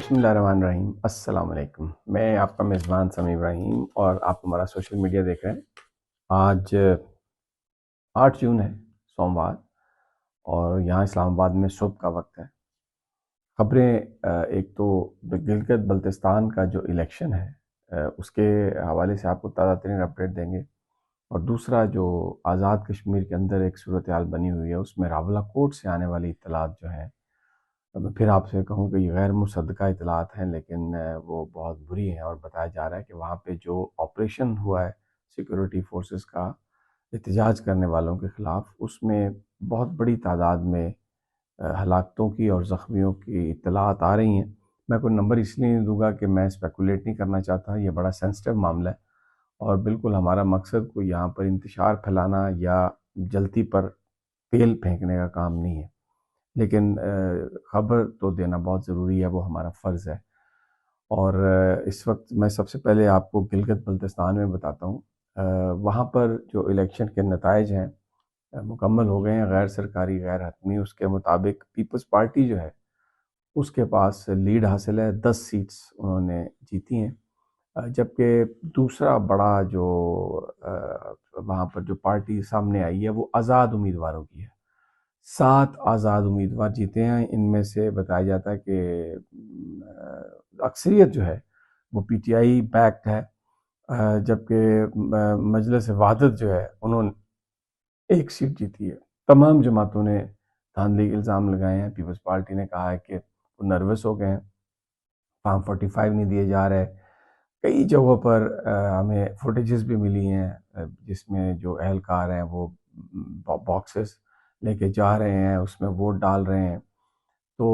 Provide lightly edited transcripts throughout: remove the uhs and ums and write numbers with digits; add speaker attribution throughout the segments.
Speaker 1: بسم اللہ الرحمن الرحیم۔ السلام علیکم، میں آپ کا میزبان سمیع ابراہیم اور آپ ہمارا سوشل میڈیا دیکھ رہے ہیں۔ آج 8 جون ہے، سوموار، اور یہاں اسلام آباد میں صبح کا وقت ہے۔ خبریں ایک تو گلگت بلتستان کا جو الیکشن ہے اس کے حوالے سے آپ کو تازہ ترین اپڈیٹ دیں گے، اور دوسرا جو آزاد کشمیر کے اندر ایک صورتحال بنی ہوئی ہے اس میں راولہ کوٹ سے آنے والی اطلاعات جو ہیں، میں پھر آپ سے کہوں کہ یہ غیر مصدقہ اطلاعات ہیں، لیکن وہ بہت بری ہیں، اور بتایا جا رہا ہے کہ وہاں پہ جو آپریشن ہوا ہے سیکورٹی فورسز کا احتجاج کرنے والوں کے خلاف، اس میں بہت بڑی تعداد میں ہلاکتوں کی اور زخمیوں کی اطلاعات آ رہی ہیں۔ میں کوئی نمبر اس لیے نہیں دوں گا کہ میں اسپیکولیٹ نہیں کرنا چاہتا، یہ بڑا سینسٹیو معاملہ ہے، اور بالکل ہمارا مقصد کوئی یہاں پر انتشار پھیلانا یا جلتی پر تیل پھینکنے کا کام نہیں ہے، لیکن خبر تو دینا بہت ضروری ہے، وہ ہمارا فرض ہے۔ اور اس وقت میں سب سے پہلے آپ کو گلگت بلتستان میں بتاتا ہوں۔ وہاں پر جو الیکشن کے نتائج ہیں مکمل ہو گئے ہیں، غیر سرکاری غیر حتمی۔ اس کے مطابق پیپلز پارٹی جو ہے اس کے پاس لیڈ حاصل ہے، 10 سیٹس انہوں نے جیتی ہیں، جبکہ دوسرا بڑا جو وہاں پر جو پارٹی سامنے آئی ہے وہ آزاد امیدواروں کی ہے۔ 7 آزاد امیدوار جیتے ہیں، ان میں سے بتایا جاتا ہے کہ اکثریت جو ہے وہ پی ٹی آئی بیکڈ ہے، جبکہ مجلس وحدت جو ہے انہوں نے 1 سیٹ جیتی ہے۔ تمام جماعتوں نے دھاندلی کے الزام لگائے ہیں۔ پیپلز پارٹی نے کہا ہے کہ وہ نروس ہو گئے ہیں، فارم 45 نہیں دیے جا رہے۔ کئی جگہوں پر ہمیں فوٹیجز بھی ملی ہیں جس میں جو اہلکار ہیں وہ باکسز لے کے جا رہے ہیں، اس میں ووٹ ڈال رہے ہیں۔ تو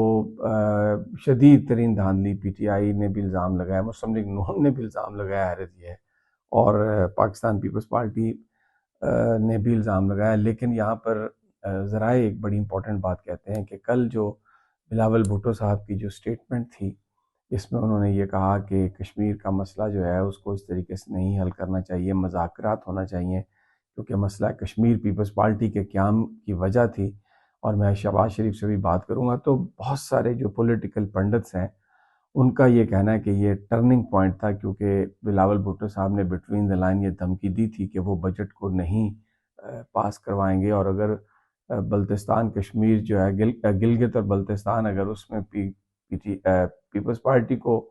Speaker 1: شدید ترین دھاندلی پی ٹی آئی نے بھی الزام لگایا، مسلم لیگ نون نے بھی الزام لگایا، حیرت یہ ہے، اور پاکستان پیپلز پارٹی نے بھی الزام لگایا۔ لیکن یہاں پر ذرائع ایک بڑی امپورٹنٹ بات کہتے ہیں کہ کل جو بلاول بھٹو صاحب کی جو سٹیٹمنٹ تھی، اس میں انہوں نے یہ کہا کہ کشمیر کا مسئلہ جو ہے اس کو اس طریقے سے نہیں حل کرنا چاہیے، مذاکرات ہونا چاہیے، کیونکہ مسئلہ کشمیر پیپلز پارٹی کے قیام کی وجہ تھی۔ اور میں شہباز شریف سے بھی بات کروں گا تو بہت سارے جو پولیٹیکل پنڈتس ہیں ان کا یہ کہنا ہے کہ یہ ٹرننگ پوائنٹ تھا، کیونکہ بلاول بھٹو صاحب نے بٹوین دا لائن یہ دھمکی دی تھی کہ وہ بجٹ کو نہیں پاس کروائیں گے، اور اگر بلتستان کشمیر جو ہے گلگت اور بلتستان اگر اس میں پیپلز پارٹی کو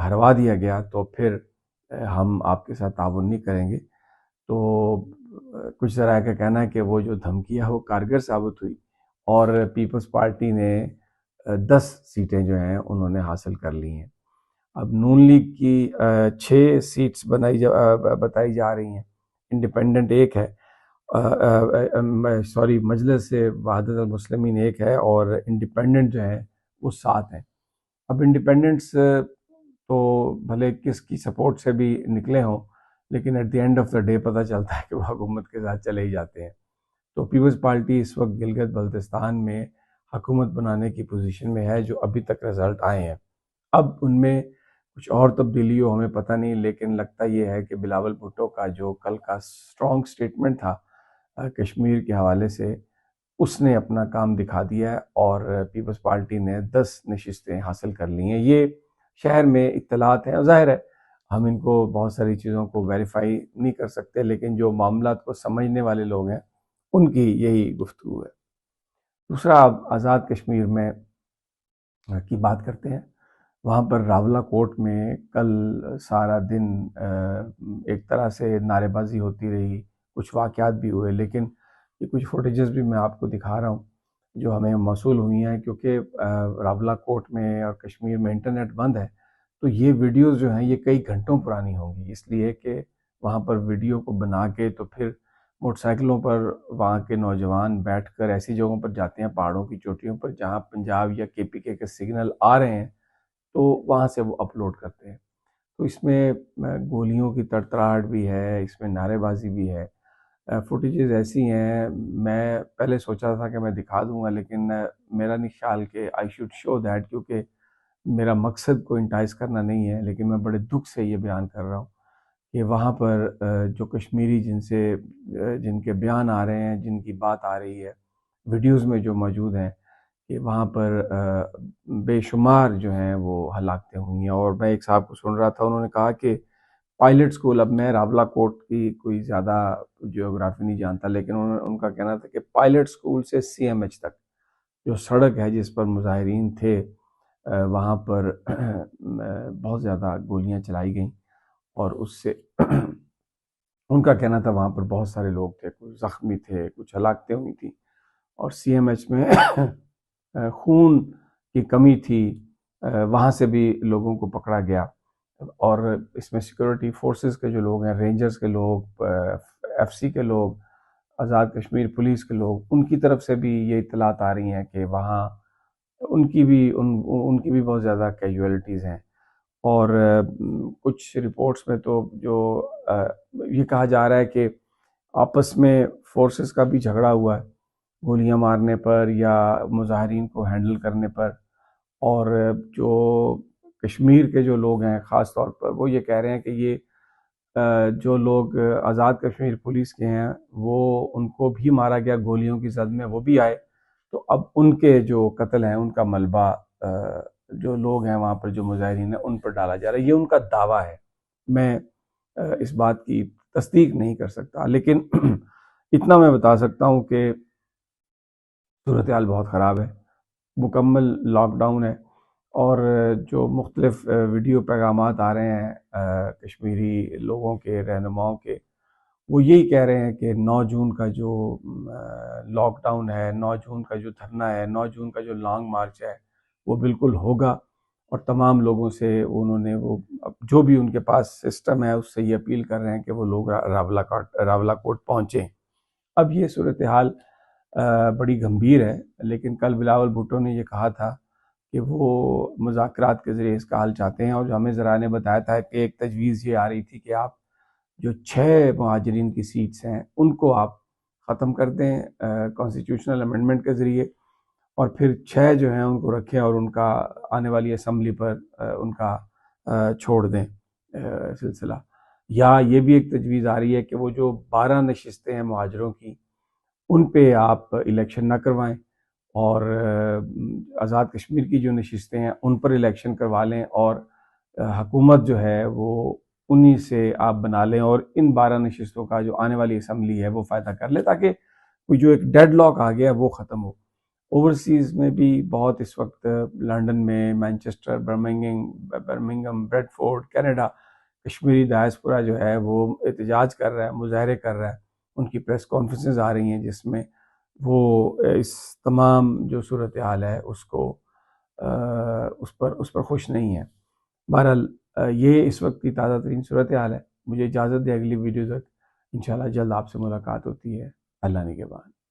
Speaker 1: ہروا دیا گیا تو پھر ہم آپ کے ساتھ تعاون نہیں کریں گے۔ تو کچھ ذرائع کا کہنا ہے کہ وہ جو دھمکی ہے وہ کارگر ثابت ہوئی، اور پیپلز پارٹی نے 10 سیٹیں جو ہیں انہوں نے حاصل کر لی ہیں۔ اب نون لیگ کی 6 سیٹس بتائی جا رہی ہیں، انڈیپینڈنٹ 1 ہے، مجلس وحدت المسلمین 1 ہے، اور انڈیپینڈنٹ جو ہیں وہ 7 ہیں۔ اب انڈیپینڈنٹس تو بھلے کس کی سپورٹ سے بھی نکلے ہوں، لیکن at the end of the day پتہ چلتا ہے کہ وہ حکومت کے ساتھ چلے ہی جاتے ہیں۔ تو پیپلز پارٹی اس وقت گلگت بلتستان میں حکومت بنانے کی پوزیشن میں ہے، جو ابھی تک رزلٹ آئے ہیں۔ اب ان میں کچھ اور تبدیلی ہو ہمیں پتہ نہیں، لیکن لگتا یہ ہے کہ بلاول بھٹو کا جو کل کا سٹرونگ سٹیٹمنٹ تھا کشمیر کے حوالے سے، اس نے اپنا کام دکھا دیا ہے، اور پیپلز پارٹی نے 10 نشستیں حاصل کر لی ہیں۔ یہ شہر میں اطلاعات ہیں، ظاہر ہے ہم ان کو بہت ساری چیزوں کو ویریفائی نہیں کر سکتے، لیکن جو معاملات کو سمجھنے والے لوگ ہیں ان کی یہی گفتگو ہے۔ دوسرا اب آزاد کشمیر میں کی بات کرتے ہیں۔ وہاں پر راولہ کوٹ میں کل سارا دن ایک طرح سے نعرے بازی ہوتی رہی، کچھ واقعات بھی ہوئے، لیکن یہ کچھ فوٹیجز بھی میں آپ کو دکھا رہا ہوں جو ہمیں موصول ہوئی ہیں، کیونکہ راولہ کوٹ میں اور کشمیر میں انٹرنیٹ بند ہے، تو یہ ویڈیوز جو ہیں یہ کئی گھنٹوں پرانی ہوں گی، اس لیے کہ وہاں پر ویڈیو کو بنا کے تو پھر موٹر سائیکلوں پر وہاں کے نوجوان بیٹھ کر ایسی جگہوں پر جاتے ہیں، پہاڑوں کی چوٹیوں پر جہاں پنجاب یا کے پی کے سگنل آ رہے ہیں، تو وہاں سے وہ اپلوڈ کرتے ہیں۔ تو اس میں گولیوں کی تڑتڑاہٹ بھی ہے، اس میں نعرے بازی بھی ہے، فوٹیجز ایسی ہیں، میں پہلے سوچا تھا کہ میں دکھا دوں گا، لیکن میرا نہیں خیال کہ آئی شوڈ شو دیٹ، کیونکہ میرا مقصد کو انٹائز کرنا نہیں ہے، لیکن میں بڑے دکھ سے یہ بیان کر رہا ہوں کہ وہاں پر جو کشمیری جن کے بیان آ رہے ہیں، جن کی بات آ رہی ہے، ویڈیوز میں جو موجود ہیں، کہ وہاں پر بے شمار جو ہیں وہ ہلاکتیں ہوئی ہیں. اور میں ایک صاحب کو سن رہا تھا، انہوں نے کہا کہ پائلٹ اسکول، اب میں راولا کوٹ کی کوئی زیادہ جیوگرافی نہیں جانتا، لیکن ان کا کہنا تھا کہ پائلٹ اسکول سے سی ایم ایچ تک جو سڑک ہے جس پر مظاہرین تھے، وہاں پر بہت زیادہ گولیاں چلائی گئیں، اور اس سے ان کا کہنا تھا وہاں پر بہت سارے لوگ تھے، کچھ زخمی تھے، کچھ ہلاکتیں ہوئی تھیں، اور سی ایم ایچ میں خون کی کمی تھی، وہاں سے بھی لوگوں کو پکڑا گیا. اور اس میں سیکورٹی فورسز کے جو لوگ ہیں، رینجرز کے لوگ، ایف سی کے لوگ، آزاد کشمیر پولیس کے لوگ، ان کی طرف سے بھی یہ اطلاعات آ رہی ہیں کہ وہاں ان کی بھی بہت زیادہ کیجویلٹیز ہیں. اور کچھ رپورٹس میں تو جو یہ کہا جا رہا ہے کہ آپس میں فورسز کا بھی جھگڑا ہوا ہے، گولیاں مارنے پر یا مظاہرین کو ہینڈل کرنے پر. اور جو کشمیر کے جو لوگ ہیں خاص طور پر، وہ یہ کہہ رہے ہیں کہ یہ جو لوگ آزاد کشمیر پولیس کے ہیں، وہ ان کو بھی مارا گیا گولیوں کی زد میں، وہ بھی آئے، تو اب ان کے جو قتل ہیں ان کا ملبہ جو لوگ ہیں وہاں پر جو مظاہرین ہیں ان پر ڈالا جا رہا ہے. یہ ان کا دعویٰ ہے، میں اس بات کی تصدیق نہیں کر سکتا، لیکن اتنا میں بتا سکتا ہوں کہ صورتحال بہت خراب ہے، مکمل لاک ڈاؤن ہے. اور جو مختلف ویڈیو پیغامات آ رہے ہیں کشمیری لوگوں کے، رہنماؤں کے، وہ یہی کہہ رہے ہیں کہ 9 جون کا جو لاک ڈاؤن ہے، 9 جون کا جو دھرنا ہے، 9 جون کا جو لانگ مارچ ہے، وہ بالکل ہوگا. اور تمام لوگوں سے انہوں نے جو بھی ان کے پاس سسٹم ہے اس سے یہ اپیل کر رہے ہیں کہ وہ لوگ راولا کوٹ پہنچیں. اب یہ صورتحال بڑی گمبھیر ہے، لیکن کل بلاول بھٹو نے یہ کہا تھا کہ وہ مذاکرات کے ذریعے اس کا حل چاہتے ہیں. اور جو ہمیں ذرائع نے بتایا تھا کہ ایک تجویز یہ آ رہی تھی کہ آپ جو 6 مہاجرین کی سیٹس ہیں ان کو آپ ختم کر دیں کانسٹیٹیوشنل امینڈمنٹ کے ذریعے، اور پھر 6 جو ہیں ان کو رکھیں اور ان کا آنے والی اسمبلی پر ان کا چھوڑ دیں سلسلہ. یا یہ بھی ایک تجویز آ رہی ہے کہ وہ جو 12 نشستیں ہیں مہاجروں کی، ان پہ آپ الیکشن نہ کروائیں، اور آزاد کشمیر کی جو نشستیں ہیں ان پر الیکشن کروا لیں، اور حکومت جو ہے وہ انہی سے آپ بنا لیں، اور ان 12 نشستوں کا جو آنے والی اسمبلی ہے وہ فائدہ کر لے، تاکہ کوئی جو ایک ڈیڈ لاک آ گیا وہ ختم ہو. اوورسیز میں بھی بہت اس وقت لنڈن میں، Manchester, Birmingham, Bradford, Canada, Kashmiri diaspora جو ہے وہ احتجاج کر رہا ہے، مظاہرے کر رہا ہے. ان کی پریس کانفرنسز آ رہی ہیں جس میں وہ اس تمام جو صورتحال ہے اس کو اس پر خوش نہیں ہے. بہرحال یہ اس وقت کی تازہ ترین صورتحال ہے. مجھے اجازت دے، اگلی ویڈیو تک انشاءاللہ جلد آپ سے ملاقات ہوتی ہے. اللہ نگہبان.